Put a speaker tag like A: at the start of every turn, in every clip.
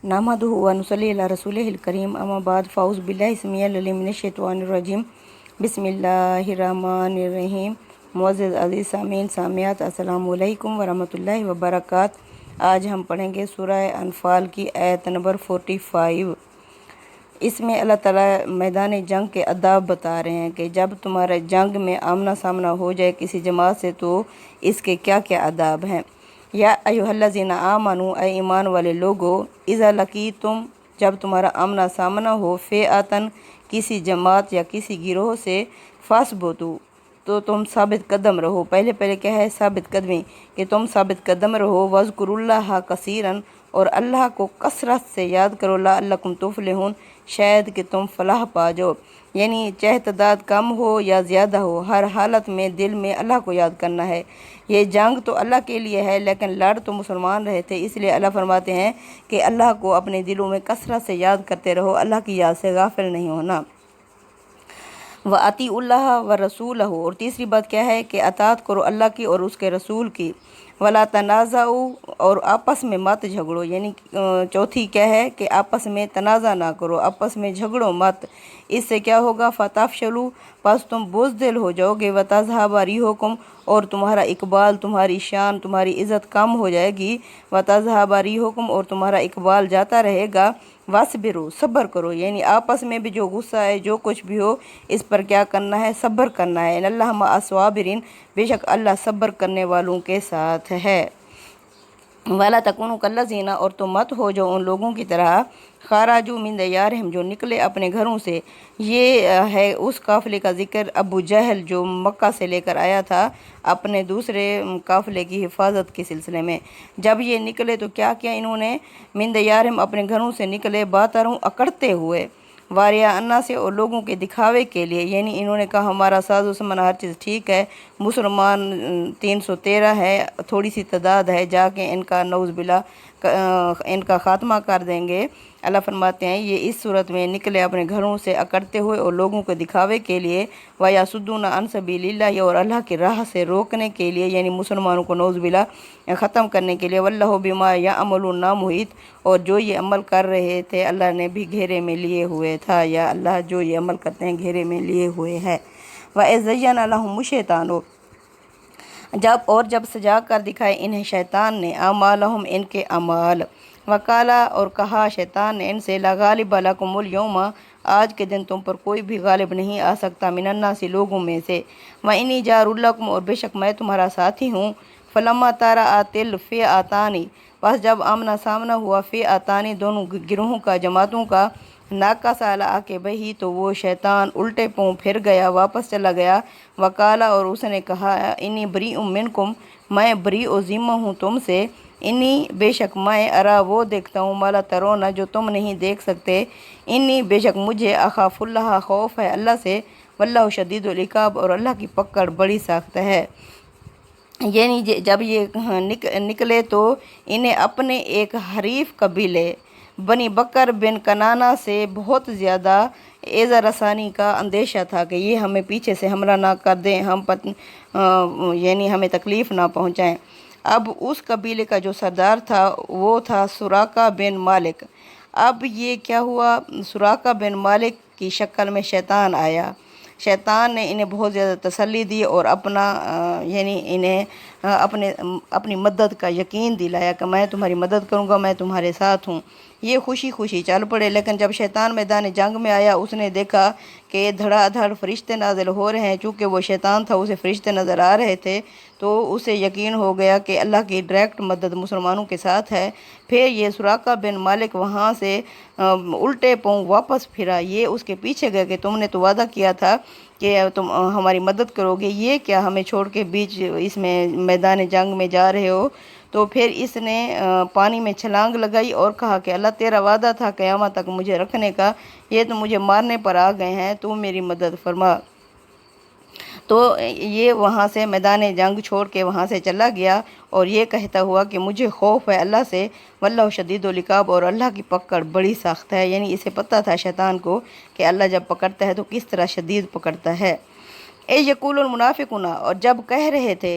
A: नहमदुहु व नुसल्ली अला रसूलिहिल करीम अम्मा बाद फ़ाउज़ बिल्लाहि समीअल अलीम मिनश शैतानिर रजीम बिस्मिल्लाहिर रहमानिर रहीम। मुअज़्ज़ज़ अज़ीज़ सामीन सामियात अस्सलामु अलैकुम व रहमतुल्लाहि व बरकात। आज हम पढ़ेंगे सूरह अनफ़ाल की आयत नंबर 45। इसमें अल्लाह ताला मैदान जंग के अदाब बता रहे हैं कि जब तुम्हारा जंग में आमना सामना हो जाए किसी जमात से तो इसके क्या क्या अदाब हैं। या अय्युहल्लज़ीना आमनू ऐ ईमान वाले लोगो, इज़ा लकी तुम जब तुम्हारा आमना सामना हो फ़िअतन किसी जमात या किसी गिरोह से फ़स्बुतू तो तुम साबित कदम रहो। पहले क्या है साबित कदमी कि तुम साबित कदम रहो। वज़्कुरुल्लाह कसीरन और अल्लाह को कसरत से याद करो। लअल्लकुम तुफ़लिहून शायद कि तुम फलाह पा जाओ। यानी चाहे तादाद कम हो या ज़्यादा हो, हर हालत में दिल में अल्लाह को याद करना है। ये जंग तो अल्लाह के लिए है लेकिन लड़ तो मुसलमान रहे थे, इसलिए अल्लाह फरमाते हैं कि अल्लाह को अपने दिलों में कसरत से याद करते रहो, अल्लाह की याद से गाफिल नहीं होना। व अतीउल्लाह व रसूलहू और तीसरी बात क्या है कि अतात करो अल्लाह की और उसके रसूल की। वला तनाज़ाऊ और आपस में मत झगड़ो। यानी चौथी क्या है कि आपस में तनाज़ा ना करो, आपस में झगड़ो मत। इससे क्या होगा फ़तफ़शलू बस तुम बुज़दिल हो जाओगे। व तज़हबा रिहुकुम और तुम्हारा इकबाल, तुम्हारी शान, तुम्हारी इज़्ज़त कम हो जाएगी। व तज़हबा रिहुकुम और तुम्हारा इकबाल जाता रहेगा। वस्बिरु सब्र करो। यानी आपस में भी जो गुस्सा है जो कुछ भी हो इस पर क्या करना है, सब्र करना है। अल्लाह मअस्वाबिरीन बेशक अल्लाह सब्र करने वालों के साथ है। वाला तकुनु कल्लज़ीना और तुम मत हो जो उन लोगों की तरह खराजू मिन दियारिहिम जो निकले अपने घरों से। ये है उस काफ़िले का ज़िक्र अबू जहल जो मक्का से लेकर आया था अपने दूसरे काफ़िले की हिफाजत के सिलसिले में। जब ये निकले तो क्या किया इन्होंने, मिन दियारिहिम अपने घरों से निकले, बातरों अकड़ते हुए, वारिया अन्ना से और लोगों के दिखावे के लिए। यानी इन्होंने कहा हमारा साजो सामान हर चीज़ ठीक है, मुसलमान 313 है, थोड़ी सी तादाद है, जाके इनका नौज़ बिल्ला इनका ख़ात्मा कर देंगे। अल्लाह फरमाते हैं ये इस सूरत में निकले अपने घरों से अकड़ते हुए और लोगों को दिखावे के लिए। वयासुद्दूना अन सबीलिल्लाह और अल्लाह की राह से रोकने के लिए, यानी मुसलमानों को नौज़ बिल्ला ख़त्म करने के लिए। वल्लाहु बिमा याअमलून मुहीत और जो ये अमल कर रहे थे अल्लाह ने भी घेरे में लिए हुए था, या अल्लाह जो ये अमल करते हैं घेरे में लिए हुए है। वज़य्यना लहुम शैतानो जब सजा कर दिखाए इन्हें शैतान ने अमालहुम इनके अमाल। वकाला और कहा शैतान ने इनसे ला गालिब लकुमुल यौमा आज के दिन तुम पर कोई भी गालिब नहीं आ सकता मिनन्नासी लोगों में से। व इन्नी जारुल्लकुम और बेशक मैं तुम्हारा साथी हूँ। फलम्मा तारा आतिल फ़े आतानी बस जब आमना सामना हुआ फ़े आतानी दोनों गिरोहों का, जमातों का, नाका साला आके बही तो वो शैतान उल्टे पाँव फिर गया, वापस चला गया। वकाला और उसने कहा इन्नी बरी मिनकुम मैं बरी और ज़िम्मा हूँ तुमसे। इन्नी बेशक मैं अरा वो देखता हूँ माला तरोना जो तुम नहीं देख सकते। इन्नी बेशक मुझे अखाफुल्लाह खौफ है अल्लाह से। वल्लाहु शदीदुल इकाब और अल्लाह की पकड़ बड़ी सख्त है। यानी जब ये निकले तो इन्हें अपने एक हरीफ कबीले बनी बकर बिन कनाना से बहुत ज़्यादा एज़ा रसानी का अंदेशा था कि ये हमें पीछे से हमला ना कर दें, यानी हमें तकलीफ़ ना पहुँचाएं। अब उस कबीले का जो सरदार था वो था सुराका बिन मालिक। अब ये क्या हुआ, सुराका बिन मालिक की शक्ल में शैतान आया। शैतान ने इन्हें बहुत ज़्यादा तसल्ली दी और यानी इन्हें अपनी मदद का यकीन दिलाया कि मैं तुम्हारी मदद करूंगा, मैं तुम्हारे साथ हूँ। ये खुशी खुशी चल पड़े। लेकिन जब शैतान मैदान जंग में आया उसने देखा कि धड़ाधड़ फरिश्ते नाज़िल हो रहे हैं। चूँकि वो शैतान था उसे फरिश्ते नज़र आ रहे थे तो उसे यकीन हो गया कि अल्लाह की डायरेक्ट मदद मुसलमानों के साथ है। फिर ये सुराका बिन मालिक वहाँ से उल्टे पाँव वापस फिरा। ये उसके पीछे गए कि तुमने तो वादा किया था कि तुम हमारी मदद करोगे, ये क्या हमें छोड़ के बीच इसमें मैदान जंग में जा रहे हो। तो फिर इसने पानी में छलांग लगाई और कहा कि अल्लाह तेरा वादा था क़यामत तक मुझे रखने का, ये तो मुझे मारने पर आ गए हैं, तू मेरी मदद फरमा। तो ये वहाँ से मैदान जंग छोड़ के वहाँ से चला गया और ये कहता हुआ कि मुझे खौफ है अल्लाह से। वल्लाहु शदीदुल इकाब और अल्लाह की पकड़ बड़ी सख्त है। यानी इसे पता था शैतान को कि अल्लाह जब पकड़ता है तो किस तरह शदीद पकड़ता है। यक़ूलुल मुनाफ़िक़ूना, और जब कह रहे थे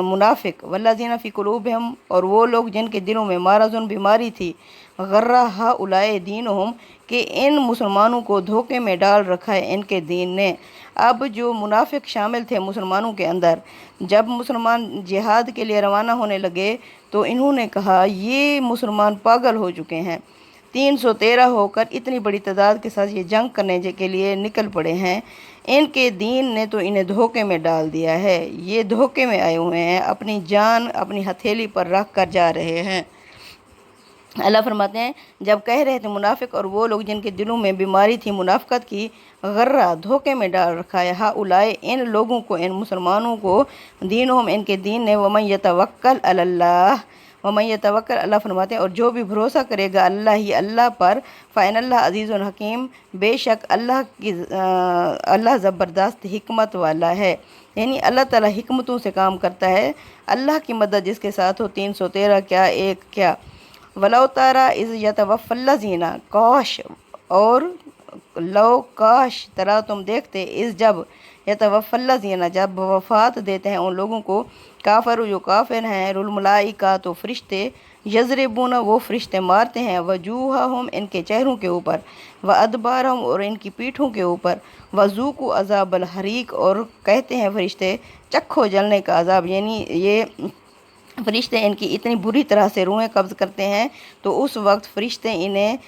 A: मुनाफिक, वल्लज़ीना फ़ी क़ुलूबिहिम, और वो लोग जिनके दिलों में मारज़ुन बीमारी थी, गर्रा हाउलाए दीनुहुम, कि इन मुसलमानों को धोखे में डाल रखा है इनके दीन ने। अब जो मुनाफिक शामिल थे मुसलमानों के अंदर, जब मुसलमान जिहाद के लिए रवाना होने लगे तो इन्होंने कहा ये मुसलमान पागल हो चुके हैं, 313 होकर इतनी बड़ी तादाद के साथ ये जंग करने के लिए निकल पड़े हैं, इनके दीन ने तो इन्हें धोखे में डाल दिया है, ये धोखे में आए हुए हैं, अपनी जान अपनी हथेली पर रख कर जा रहे हैं। अल्लाह फरमाते हैं जब कह रहे थे मुनाफिक और वो लोग जिनके दिलों में बीमारी थी मुनाफिकत की, गर्रा धोखे में डाल रखा है, हा उलाए इन लोगों को, इन मुसलमानों को, दीनहुम इनके दीन ने, वमन यतवक्कल अलल्लाह, वमन यतवक्कल, अल्लाह फरमाते हैं और जो भी भरोसा करेगा अल्लाह ही अल्लाह पर, फ़इनल्लाह अज़ीज़ुन हकीम, बेशक अल्लाह ज़बरदस्त हिकमत वाला है। यानी अल्लाह ताला हिकमतों से काम करता है। अल्लाह की मदद जिसके साथ हो, 313 क्या, एक क्या। वलो तारा इज़ यतवफ़्फ़ल्लज़ीना, काश और लो काश तरा तुम देखते, इस जब यतवफ़्फ़ल्लज़ीना जब वफ़ात देते हैं उन लोगों को, काफ़र जो काफिर हैं, रुल मलाइका तो फरिश्ते, यज़रिबूना वो फरिश्ते मारते हैं, वजूहहुम इनके चेहरों के ऊपर, व अदबारहुम और इनकी पीठों के ऊपर, वज़ूक़ू अज़ाबल हरीक और कहते हैं फरिश्ते चखो जलने का अज़ाब। यानी ये फरिश्ते इनकी इतनी बुरी तरह से रूहें कब्ज़ करते हैं तो उस वक्त फरिश्ते इन्हें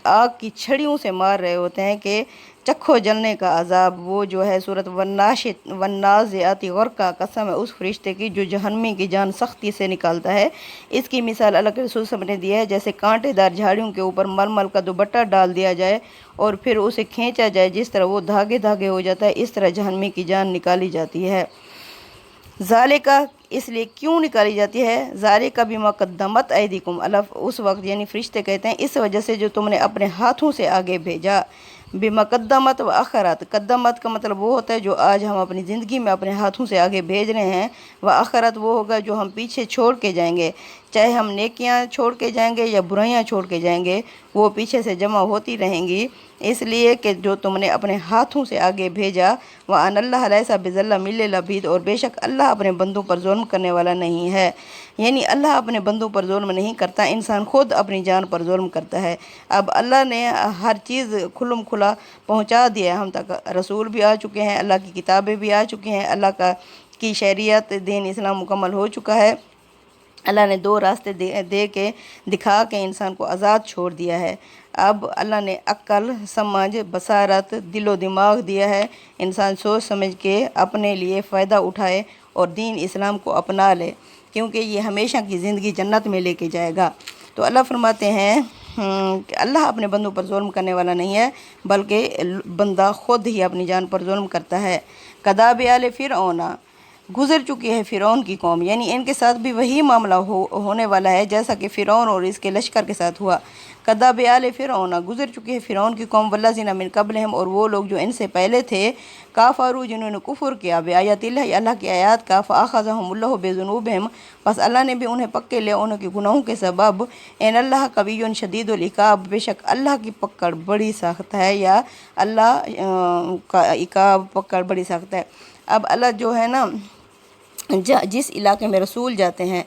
A: आग की छड़ियों से मार रहे होते हैं कि चखो जलने का अज़ाब। वो जो है सूरत वन्नाज़िआती ग़रक़ा, कसम है उस फरिश्ते की जो जहन्नमी की जान सख्ती से निकालता है। इसकी मिसाल अल्लाह के रसूल सल्लल्लाहु अलैहि वसल्लम ने दी है जैसे कांटेदार झाड़ियों के ऊपर मलमल का दुपट्टा डाल दिया जाए और फिर उसे खींचा जाए, जिस तरह वो धागे धागे हो जाता है, इस तरह जहन्नमी की जान निकाली जाती है। ज़ालिका, इसलिए क्यों निकाली जाती है, ज़ालिका बिमा क़द्दमत ऐदीकुम, अल्लाह उस वक्त यानी फरिश्ते कहते हैं इस वजह से जो तुमने अपने हाथों से आगे भेजा। बिमक़द्दमत व अखरत, कद्दमत का मतलब वो होता है जो आज हम अपनी ज़िंदगी में अपने हाथों से आगे भेज रहे हैं, व अखरत वो होगा जो हम पीछे छोड़ के जाएंगे, चाहे हम नेकियां छोड़ के जाएंगे या बुराइयां छोड़ के जाएंगे, वो पीछे से जमा होती रहेंगी, इसलिए कि जो तुमने अपने हाथों से आगे भेजा। व अनल्लाह लैसा बिज़ल्लाम लिल अबीद, और बेशक अल्लाह अपने बंदों पर जुल्म करने वाला नहीं है। यानी अल्लाह अपने बंदों पर जुल्म नहीं करता, इंसान खुद अपनी जान पर जुल्म करता है। अब अल्लाह ने हर चीज़ खुल्लम खुला पहुँचा दिया है हम तक, रसूल भी आ चुके हैं, अल्लाह की किताबें भी आ चुकी हैं, अल्लाह की शरीयत दीन इस्लाम मुकम्मल हो चुका है। अल्लाह ने दो रास्ते दे के दिखा के इंसान को आज़ाद छोड़ दिया है। अब अल्लाह ने अक्ल, समझ, बसारत, दिलो दिमाग दिया है, इंसान सोच समझ के अपने लिए फ़ायदा उठाए और दीन इस्लाम को अपना ले, क्योंकि ये हमेशा की ज़िंदगी जन्नत में लेके जाएगा। तो अल्लाह फरमाते हैं कि अल्लाह अपने बंदों पर जुल्म करने वाला नहीं है, बल्कि बंदा ख़ुद ही अपनी जान पर जुल्म करता है। कदाब आले फ़िरऔना, गुज़र चुकी है फ़िरौन की कौम, यानी इनके साथ भी वही मामला होने वाला है जैसा कि फ़िरौन और इसके लश्कर के साथ हुआ। कदाब आले फ़िरऔना, गुज़र चुकी है फ़िरौन की कौम, वल्लज़ीना मिन क़ब्लिहिम, और वो लोग जो इनसे पहले थे, काफ़रू जिन्होंने कुफ़्र किया, बिआयातिल्लाह, अल्लाह की आयात का, फ़अख़ज़हुमुल्लाहु बिज़ुनूबिहिम, बस अल्लाह ने भी उन्हें पक्के लिया उनके गुनाहों के सबब। इन्नल्लाह कविय्युन शदीदुल इक़ाब, बेशक अल्लाह की पकड़ बड़ी सख्त है, या अल्लाह का इक़ाब पकड़ बड़ी सख्त है। अब अल्लाह जो है ना, जिस इलाके में रसूल जाते हैं,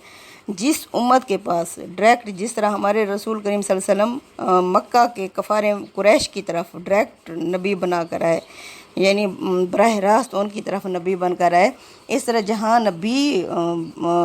A: जिस उम्मत के पास डायरेक्ट, जिस तरह हमारे रसूल करीम सल्लल्लाहु अलैहि वसल्लम मक्का के कफ़ारे कुरैश की तरफ डायरेक्ट नबी बना कर आए, यानी बराह रास्त उनकी तरफ नबी बनकर आए, इस तरह जहाँ नबी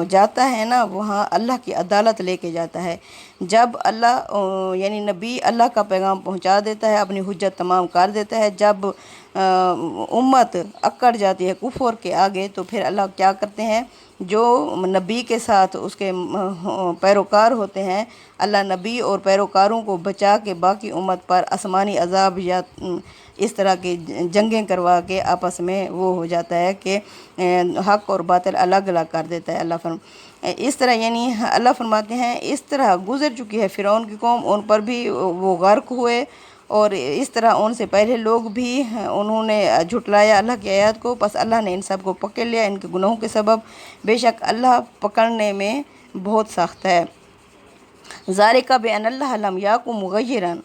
A: जाता है ना, वहाँ अल्लाह की अदालत लेके जाता है। जब अल्लाह यानी नबी अल्लाह का पैगाम पहुँचा देता है, अपनी हुज्जत तमाम कर देता है, जब उम्मत अकड़ जाती है कुफर के आगे, तो फिर अल्लाह क्या करते हैं, जो नबी के साथ उसके पैरोकार होते हैं, अल्लाह नबी और पैरोकारों को बचा के बाकी उम्मत पर आसमानी अजाब या इस तरह की जंगें करवा के आपस में वो हो जाता है कि हक़ और बातिल अलग अलग कर देता है अल्लाह इस तरह। यानी अल्लाह फरमाते हैं इस तरह गुज़र चुकी है फ़िरौन की कौम, उन पर भी वो गर्क हुए, और इस तरह उनसे पहले लोग भी उन्होंने झुटलाया अल्लाह की आयत को, बस अल्लाह ने इन सब को पकड़ लिया इनके गुनाहों के सबब। बेशक अल्लाह पकड़ने में बहुत सख्त है। ज़ालिका बिअन्नल्लाह लम यकुन मुग़य्यिरन,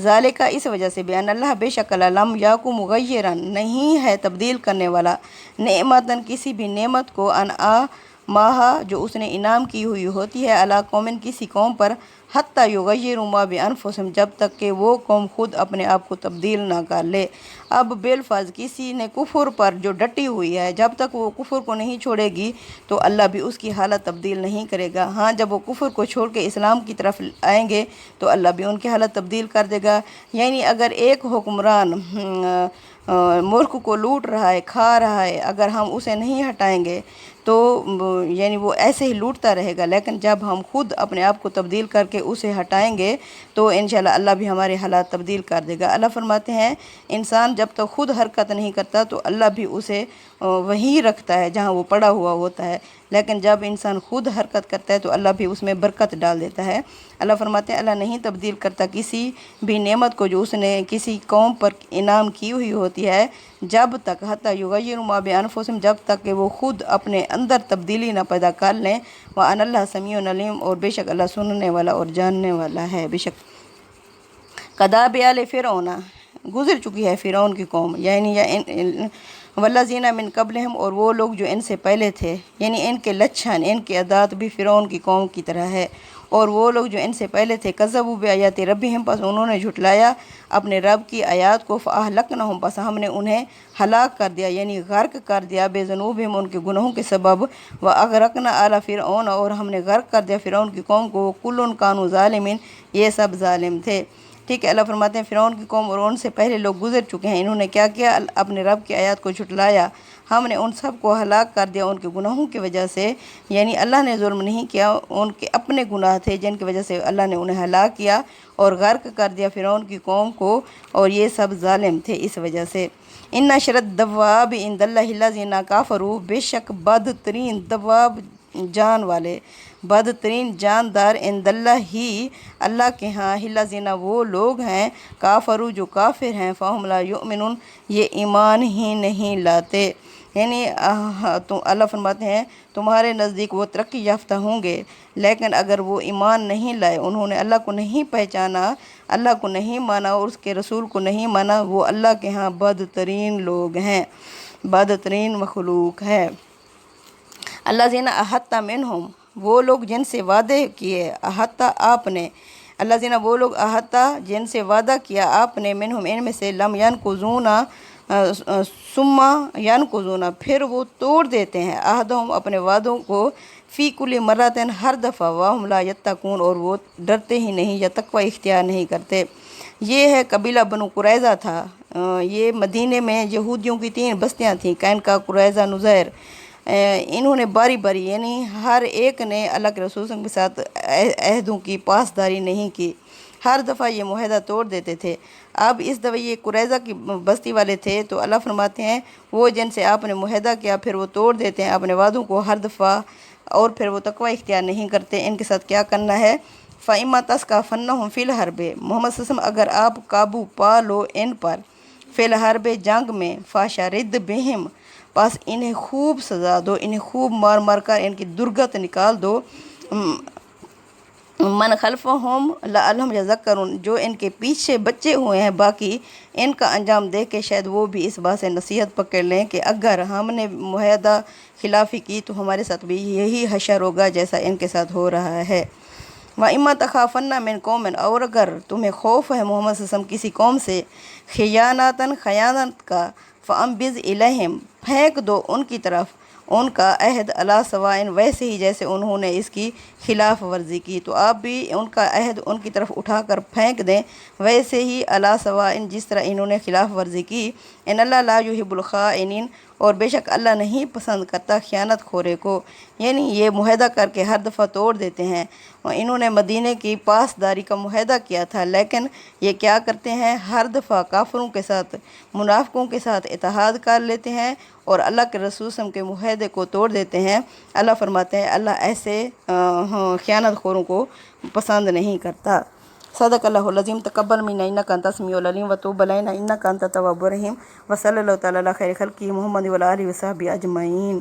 A: ذالکہ اس وجہ سے بیان اللہ بے شک اللہ لم یاکو مغیرن نہیں ہے تبدیل کرنے والا نعمتن کسی بھی نعمت کو انعا ماہا جو اس نے انعام کی ہوئی ہوتی ہے علی قومن کسی قوم پر حتی یغیروا ما بانفسہم جب تک کہ وہ قوم خود اپنے آپ کو تبدیل نہ کر لے۔ اب بالفرض کسی نے کفر پر جو ڈٹی ہوئی ہے جب تک وہ کفر کو نہیں چھوڑے گی تو اللہ بھی اس کی حالت تبدیل نہیں کرے گا۔ ہاں جب وہ کفر کو چھوڑ کے اسلام کی طرف آئیں گے تو اللہ بھی ان کی حالت تبدیل کر دے گا۔ یعنی اگر ایک حکمران ملک کو لوٹ رہا ہے کھا رہا ہے اگر ہم اسے نہیں ہٹائیں گے تو یعنی وہ ایسے ہی لوٹتا رہے گا، لیکن جب ہم خود اپنے آپ کو تبدیل کر کے اسے ہٹائیں گے تو انشاءاللہ اللہ بھی ہمارے حالات تبدیل کر دے گا۔ اللہ فرماتے ہیں انسان جب تک خود حرکت نہیں کرتا تو اللہ بھی اسے وہیں رکھتا ہے جہاں وہ پڑا ہوا ہوتا ہے، لیکن جب انسان خود حرکت کرتا ہے تو اللہ بھی اس میں برکت ڈال دیتا ہے۔ اللہ فرماتے ہیں اللہ نہیں تبدیل کرتا کسی بھی نعمت کو جو اس نے کسی قوم پر انعام کی ہوئی ہوتی ہے جب تک حتی یغیروا ما بانفسہم جب تک کہ وہ خود اپنے اندر تبدیلی نہ پیدا کر لیں۔ وان اللہ سمیع علیم اور بے شک اللہ سننے والا اور جاننے والا ہے۔ بے شک کذاب آل فرعون گزر چکی ہے فرعون کی قوم، یعنی والذین من قبلہم اور وہ لوگ جو ان سے پہلے تھے، یعنی ان کے لچھن ان کے عادات بھی فرعون کی قوم کی طرح ہے۔ اور وہ لوگ جو ان سے پہلے تھے کذبوا بآیات ربہم پس انہوں نے جھٹلایا اپنے رب کی آیات کو فاہلکنہم پس ہم نے انہیں ہلاک کر دیا یعنی غرق کر دیا بذنوبہم ان کے گناہوں کے سبب واغرقنا آل فرعون اور ہم نے غرق کر دیا فرعون کی قوم کو کل کانوا ظالمین یہ سب ظالم تھے۔ ٹھیک ہے، اللہ فرماتے ہیں فرعون کی قوم اور ان سے پہلے لوگ گزر چکے ہیں، انہوں نے کیا کیا اپنے رب کی آیات کو جھٹلایا، ہم نے ان سب کو ہلاک کر دیا ان کے گناہوں کی وجہ سے، یعنی اللہ نے ظلم نہیں کیا، ان کے اپنے گناہ تھے جن کی وجہ سے اللہ نے انہیں ہلاک کیا اور غرق کر دیا فرعون کی قوم کو اور یہ سب ظالم تھے اس وجہ سے۔ ان اشر الدواب عند اللہ الذین کفروا بے شک بدترین دواب جان والے بدترین جاندار عند اللہ ہی اللہ کے ہاں الذین وہ لوگ ہیں کافروا جو کافر ہیں فہم لا یؤمنون یہ ایمان ہی نہیں لاتے، یعنی اللہ فرماتے ہیں تمہارے نزدیک وہ ترقی یافتہ ہوں گے لیکن اگر وہ ایمان نہیں لائے، انہوں نے اللہ کو نہیں پہچانا، اللہ کو نہیں مانا اور اس کے رسول کو نہیں مانا، وہ اللہ کے ہاں بدترین لوگ ہیں، بدترین مخلوق ہے۔ الذین احط منہم وہ لوگ جن سے وعدے کیے احط آپ نے، الذین وہ لوگ احط جن سے وعدہ کیا آپ نے منہم ان میں سے لم ینقضون ثم ینقضون پھر وہ توڑ دیتے ہیں عہدہم اپنے وعدوں کو فی کل مرۃ ہر دفعہ وہم لا یتقون اور وہ ڈرتے ہی نہیں یا تقوی اختیار نہیں کرتے۔ یہ ہے قبیلہ بنو قریظہ تھا، یہ مدینے میں یہودیوں کی 3 بستیاں تھیں قینقاع قریظہ نذیر، انہوں نے باری باری یعنی ہر ایک نے اللہ کے رسول کے ساتھ عہدوں کی پاسداری نہیں کی، ہر دفعہ یہ معاہدہ توڑ دیتے تھے۔ اب اس دفعہ یہ قریظہ کی بستی والے تھے تو اللہ فرماتے ہیں وہ جن سے آپ نے معاہدہ کیا پھر وہ توڑ دیتے ہیں اپنے وعدوں کو ہر دفعہ اور پھر وہ تقوی اختیار نہیں کرتے، ان کے ساتھ کیا کرنا ہے؟ فَإِمَّا تَثْقَفَنَّهُمْ فِي الْحَرْبِ محمد صلی اللہ علیہ وسلم اگر آپ قابو پا لو ان پر فی الحرب جنگ میں فَشَرِدْ بِهِمْ پس انہیں خوب سزا دو، انہیں خوب مار مار کر ان کی درگت نکال دو، من خلفہم لعلہم یذکرون جو ان کے پیچھے بچے ہوئے ہیں باقی ان کا انجام دیکھ کے شاید وہ بھی اس بات سے نصیحت پکڑ لیں کہ اگر ہم نے معاہدہ خلافی کی تو ہمارے ساتھ بھی یہی حشر ہوگا جیسا ان کے ساتھ ہو رہا ہے۔ وَإِمَّا تَخَافَنَّ مِن قَوْمٍ اور اگر تمہیں خوف ہے محمد صلی اللہ علیہ وسلم کسی قوم سے خیانتاً خیانت کا فَأَنبِذْ إِلَيْهِمْ پھینک دو ان کی طرف ان کا عہد علی سوائن ویسے ہی جیسے انہوں نے اس کی خلاف ورزی کی، تو آپ بھی ان کا عہد ان کی طرف اٹھا کر پھینک دیں ویسے ہی علی سوائن جس طرح انہوں نے خلاف ورزی کی۔ ان اللہ لا یحب الخائنین اور بے شک اللہ نہیں پسند کرتا خیانت خورے کو، یعنی یہ معاہدہ کر کے ہر دفعہ توڑ دیتے ہیں، انہوں نے مدینے کی پاسداری کا معاہدہ کیا تھا لیکن یہ کیا کرتے ہیں ہر دفعہ کافروں کے ساتھ منافقوں کے ساتھ اتحاد کر لیتے ہیں اور اللہ کے رسول صلی اللہ علیہ وسلم کے معاہدے کو توڑ دیتے ہیں۔ اللہ فرماتے ہیں اللہ ایسے خیانت خوروں کو پسند نہیں کرتا۔ صدق اللہ العظیم تقبل منا انک انت السمیع العلیم وتوب علینا انک انت التواب الرحیم وصلی اللہ تعالی علی خیر خلقہ محمد وعلی آلہ وصحبہ اجمعین۔